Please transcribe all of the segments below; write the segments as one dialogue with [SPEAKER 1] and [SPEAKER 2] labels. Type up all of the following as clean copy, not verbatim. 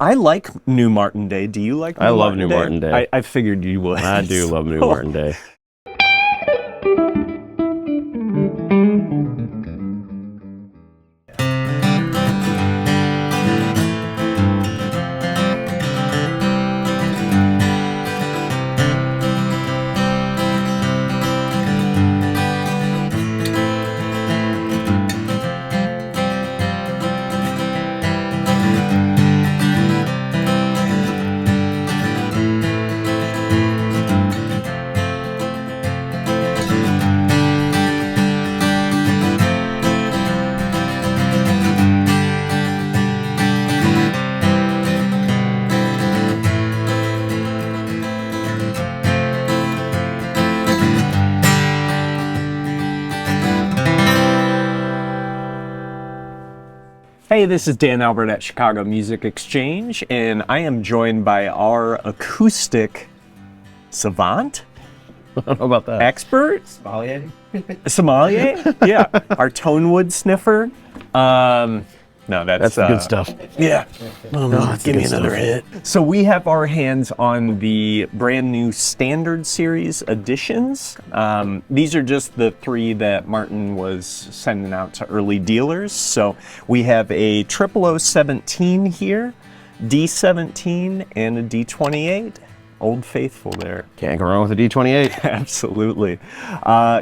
[SPEAKER 1] I like New Martin Day. Do you like New
[SPEAKER 2] I love
[SPEAKER 1] Martin
[SPEAKER 2] New
[SPEAKER 1] Day?
[SPEAKER 2] Martin Day.
[SPEAKER 1] I figured you would.
[SPEAKER 2] I do love New Martin Day.
[SPEAKER 1] Hey, this is Dan Albert at Chicago Music Exchange, and I am joined by our acoustic savant,
[SPEAKER 2] I don't know about that.
[SPEAKER 1] expert, sommelier, yeah, our tonewood sniffer. No, that's
[SPEAKER 2] That's good stuff.
[SPEAKER 1] Yeah.
[SPEAKER 2] Oh,
[SPEAKER 1] Give me another hit. So we have our hands on the brand new Standard Series editions. These are just the 3 that Martin was sending out to early dealers. So we have a 00017 here, D17, and a D28. Old Faithful there.
[SPEAKER 2] Can't go wrong with a D28.
[SPEAKER 1] Absolutely.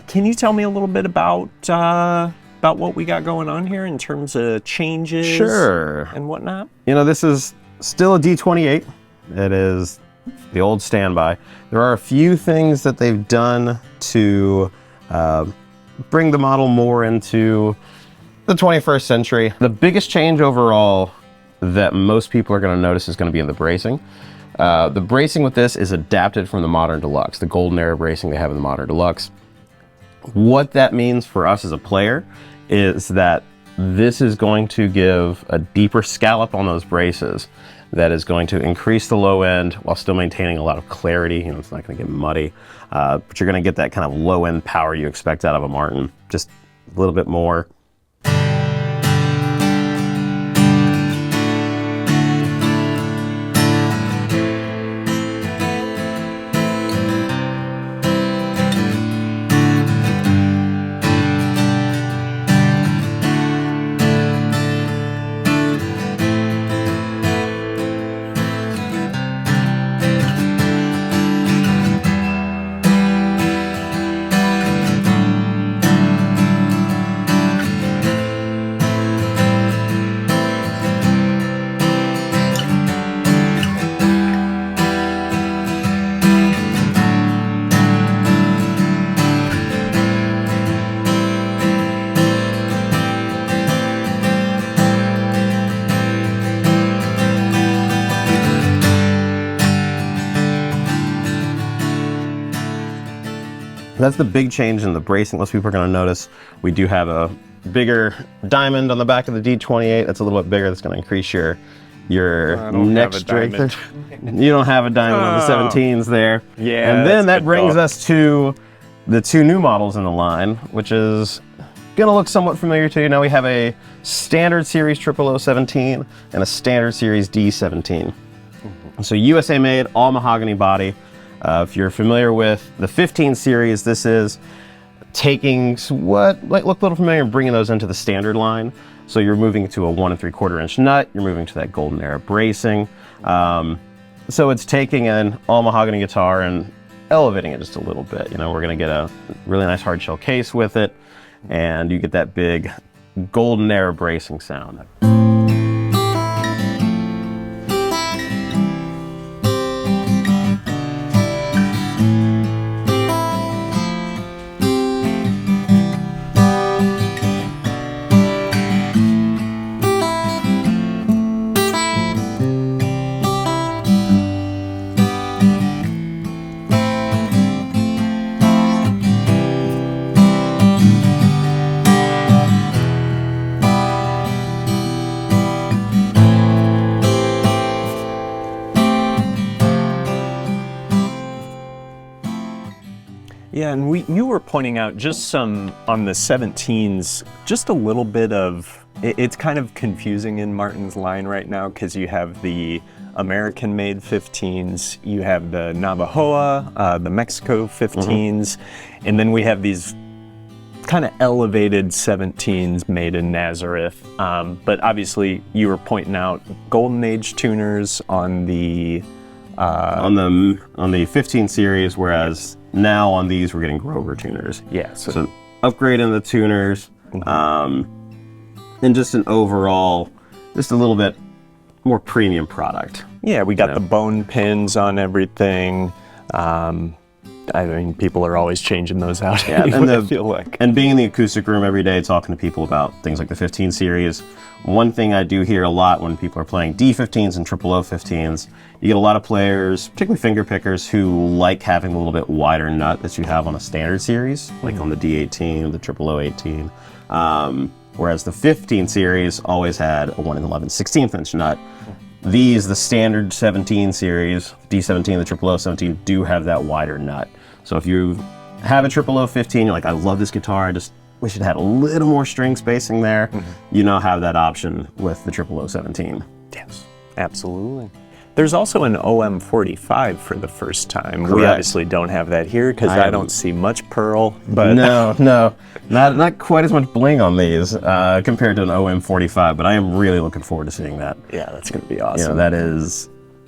[SPEAKER 1] Can you tell me a little bit about what we got going on here in terms of changes
[SPEAKER 2] Sure.
[SPEAKER 1] and whatnot?
[SPEAKER 2] You know, this is still a D28. It is the old standby. There are a few things that they've done to bring the model more into the 21st century. The biggest change overall that most people are going to notice is going to be in the bracing. The bracing with this is adapted from the Modern Deluxe, the golden era bracing they have in the Modern Deluxe. What that means for us as a player is that this is going to give a deeper scallop on those braces that is going to increase the low end while still maintaining a lot of clarity. You know, it's not going to get muddy, but you're going to get that kind of low end power you expect out of a Martin, just a little bit more. That's the big change in the bracing. Most people are going to notice we do have a bigger diamond on the back of the D28. That's a little bit bigger. That's going to increase your neck strength. You don't have a diamond on the 17s there.
[SPEAKER 1] Yeah.
[SPEAKER 2] And then that brings us to the 2 new models in the line, which is going to look somewhat familiar to you. Now we have a Standard Series 00017 and a Standard Series D17. So USA made, all mahogany body. If you're familiar with the 15 series, this is taking what look a little familiar and bringing those into the standard line. So you're moving to a 1 3/4 inch nut. You're moving to that golden era bracing. So it's taking an all mahogany guitar and elevating it just a little bit. You know, we're going to get a really nice hard shell case with it, and you get that big golden era bracing sound.
[SPEAKER 1] Yeah, and you were pointing out just some on the 17s, just a little bit of, it's kind of confusing in Martin's line right now because you have the American-made 15s, you have the Navajoa, the Mexico 15s, and then we have these kind of elevated 17s made in Nazareth. But obviously, you were pointing out Golden Age tuners on the
[SPEAKER 2] 15 series, whereas now on these we're getting Grover tuners.
[SPEAKER 1] Yeah.
[SPEAKER 2] So upgrade in the tuners, and just an overall, just a little bit more premium product.
[SPEAKER 1] Yeah, we got the bone pins on everything. I mean, people are always changing those out.
[SPEAKER 2] Yeah,
[SPEAKER 1] anyway, I feel like.
[SPEAKER 2] And being in the acoustic room every day, talking to people about things like the 15 series, one thing I do hear a lot when people are playing D15s and 00015s, you get a lot of players, particularly finger pickers, who like having a little bit wider nut that you have on a standard series, like on the D18, the 00018. Whereas the 15 series always had a 1 11/16 inch nut. These, the standard 17 series, D17, the 00017, do have that wider nut. So if you have a 00015, you're like, I love this guitar, I just wish it had a little more string spacing there, you now have that option with the 00017.
[SPEAKER 1] Yes, absolutely. There's also an OM45 for the first time.
[SPEAKER 2] Correct.
[SPEAKER 1] We obviously don't have that here because I don't see much pearl. But
[SPEAKER 2] No, not quite as much bling on these compared to an OM45, but I am really looking forward to seeing that.
[SPEAKER 1] Yeah, that's going to be awesome.
[SPEAKER 2] You know,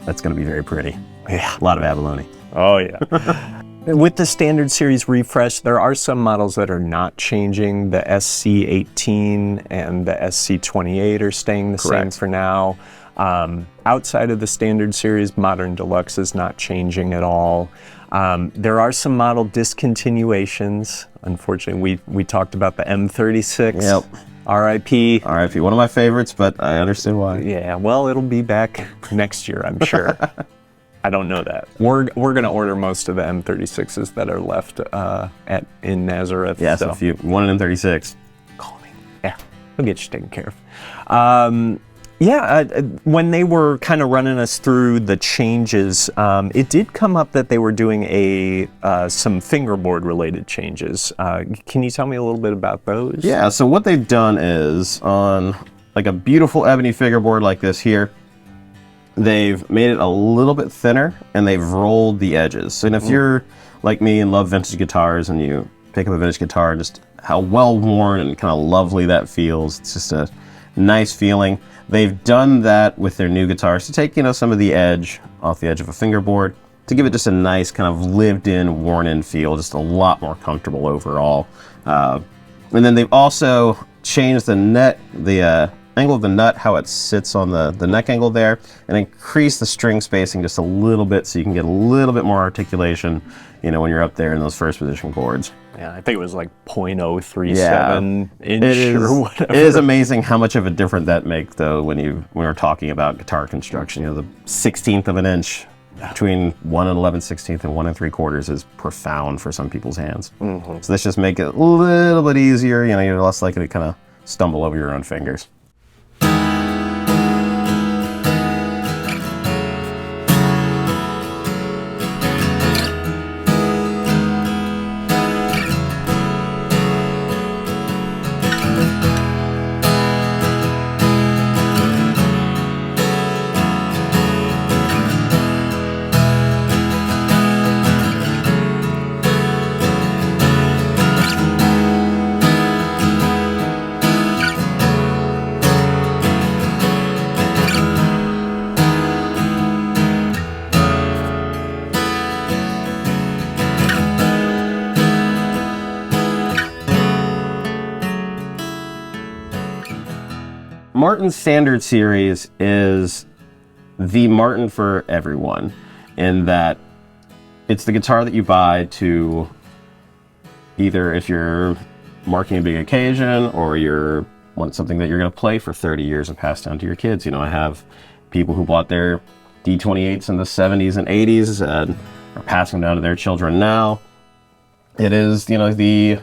[SPEAKER 2] that's going to be very pretty.
[SPEAKER 1] Yeah.
[SPEAKER 2] A lot of abalone.
[SPEAKER 1] Oh, yeah. With the standard series refresh, there are some models that are not changing. The SC18 and the SC28 are staying the same for now. Outside of the standard series, Modern Deluxe is not changing at all. There are some model discontinuations. Unfortunately, we talked about the M36.
[SPEAKER 2] Yep.
[SPEAKER 1] RIP.
[SPEAKER 2] RIP, one of my favorites, but I understand why.
[SPEAKER 1] Yeah, well, it'll be back next year, I'm sure. I don't know that. We're gonna order most of the M36s that are left in Nazareth.
[SPEAKER 2] Yeah, so if you want an M36,
[SPEAKER 1] call me. Yeah, we'll get you taken care of. When they were kind of running us through the changes, it did come up that they were doing some fingerboard related changes. Can you tell me a little bit about those?
[SPEAKER 2] Yeah, so what they've done is on like a beautiful ebony fingerboard like this here, they've made it a little bit thinner and they've rolled the edges. And if you're like me and love vintage guitars and you pick up a vintage guitar, just how well worn and kind of lovely that feels. It's just a nice feeling. They've done that with their new guitars to take, some of the edge off the edge of a fingerboard to give it just a nice kind of lived-in, worn-in feel, just a lot more comfortable overall. And then they've also changed the angle of the nut, how it sits on the neck angle there, and increase the string spacing just a little bit so you can get a little bit more articulation, when you're up there in those first position chords.
[SPEAKER 1] Yeah, I think it was like 0.037 inch or whatever.
[SPEAKER 2] It is amazing how much of a difference that makes, though, when we're talking about guitar construction. The 1/16 of an inch between 1 11/16 and 1 3/4 is profound for some people's hands. So let's just make it a little bit easier. You're less likely to kind of stumble over your own fingers. Martin's Standard Series is the Martin for everyone, in that it's the guitar that you buy to either if you're marking a big occasion or you want something that you're going to play for 30 years and pass down to your kids. I have people who bought their D28s in the 70s and 80s and are passing them down to their children now. It is, the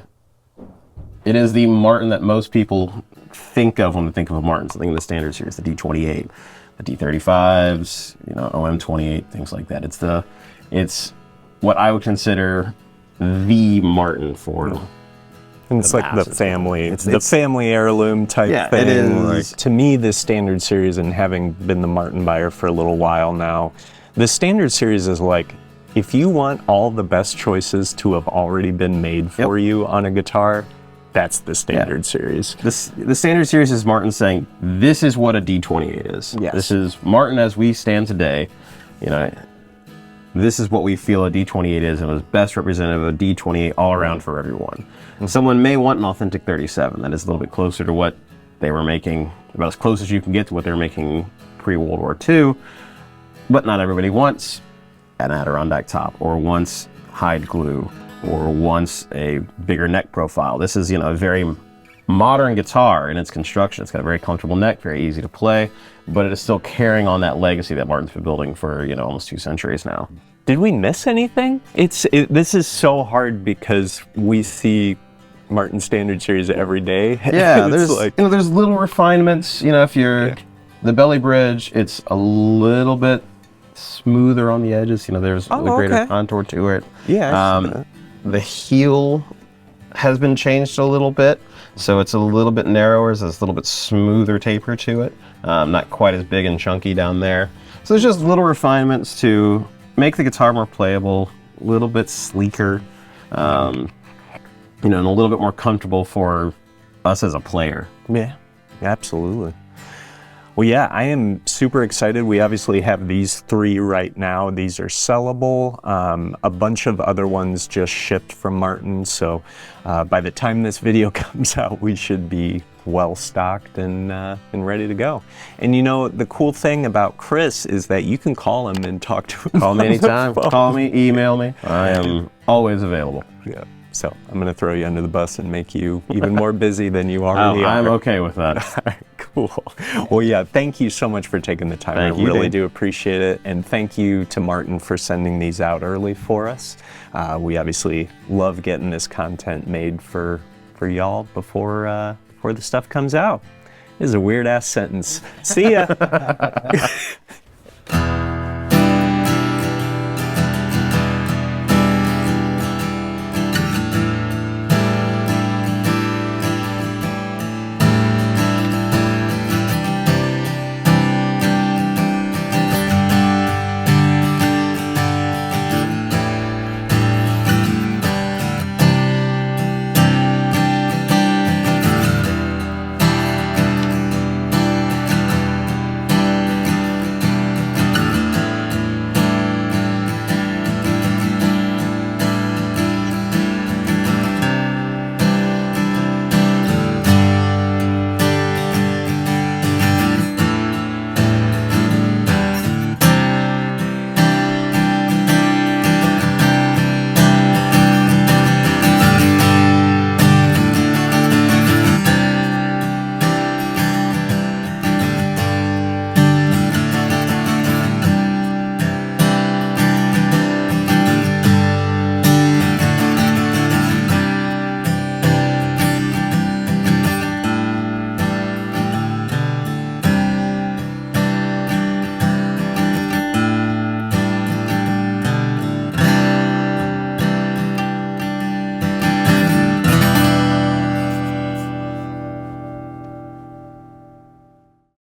[SPEAKER 2] Martin that most people think of when they think of a Martin, something in the Standard Series, the D28, the D35s, OM28, things like that. It's what I would consider the Martin for
[SPEAKER 1] And it's like the
[SPEAKER 2] masses.
[SPEAKER 1] family,
[SPEAKER 2] It's-
[SPEAKER 1] the
[SPEAKER 2] it's-
[SPEAKER 1] family heirloom type
[SPEAKER 2] Yeah,
[SPEAKER 1] thing.
[SPEAKER 2] it is.
[SPEAKER 1] Like, to me, the Standard Series, and having been the Martin buyer for a little while now, the Standard Series is like, if you want all the best choices to have already been made for you on a guitar, that's the Standard Series.
[SPEAKER 2] The Standard Series is Martin saying, this is what a D28 is.
[SPEAKER 1] Yes.
[SPEAKER 2] This is Martin as we stand today. You know, this is what we feel a D28 is, and it was best representative of a D28 all around for everyone. And someone may want an authentic 37 that is a little bit closer to what they were making, about as close as you can get to what they were making pre-World War II, but not everybody wants an Adirondack top, or wants hide glue, or wants a bigger neck profile. This is, you know, a very modern guitar in its construction. It's got a very comfortable neck, very easy to play, but it is still carrying on that legacy that Martin's been building for, you know, almost 2 centuries now.
[SPEAKER 1] Did we miss anything? This is so hard because we see Martin Standard Series every day.
[SPEAKER 2] Yeah,
[SPEAKER 1] It's
[SPEAKER 2] there's
[SPEAKER 1] like,
[SPEAKER 2] you know, there's little refinements. You know, if you're the belly bridge, it's a little bit smoother on the edges. You know, there's a greater contour to it.
[SPEAKER 1] yeah, I see that.
[SPEAKER 2] The heel has been changed a little bit, so it's a little bit narrower. So it's a little bit smoother taper to it. Not quite as big and chunky down there. So there's just little refinements to make the guitar more playable, a little bit sleeker, you know, and a little bit more comfortable for us as a player.
[SPEAKER 1] Yeah, absolutely. Well, yeah, I am super excited. We obviously have these 3 right now. These are sellable. A bunch of other ones just shipped from Martin. So by the time this video comes out, we should be well stocked and ready to go. And you know, the cool thing about Chris is that you can call him and talk to him.
[SPEAKER 2] Call me
[SPEAKER 1] on the
[SPEAKER 2] anytime.
[SPEAKER 1] phone.
[SPEAKER 2] Call me, email me. I am always available.
[SPEAKER 1] Yeah. So I'm going to throw you under the bus and make you even more busy than you already are.
[SPEAKER 2] I'm okay with that.
[SPEAKER 1] All right, cool. Well, yeah, thank you so much for taking the time.
[SPEAKER 2] Thank
[SPEAKER 1] I
[SPEAKER 2] you,
[SPEAKER 1] really
[SPEAKER 2] Dave.
[SPEAKER 1] do appreciate it. And thank you to Martin for sending these out early for us. We obviously love getting this content made for y'all before the stuff comes out. This is a weird ass sentence. See ya.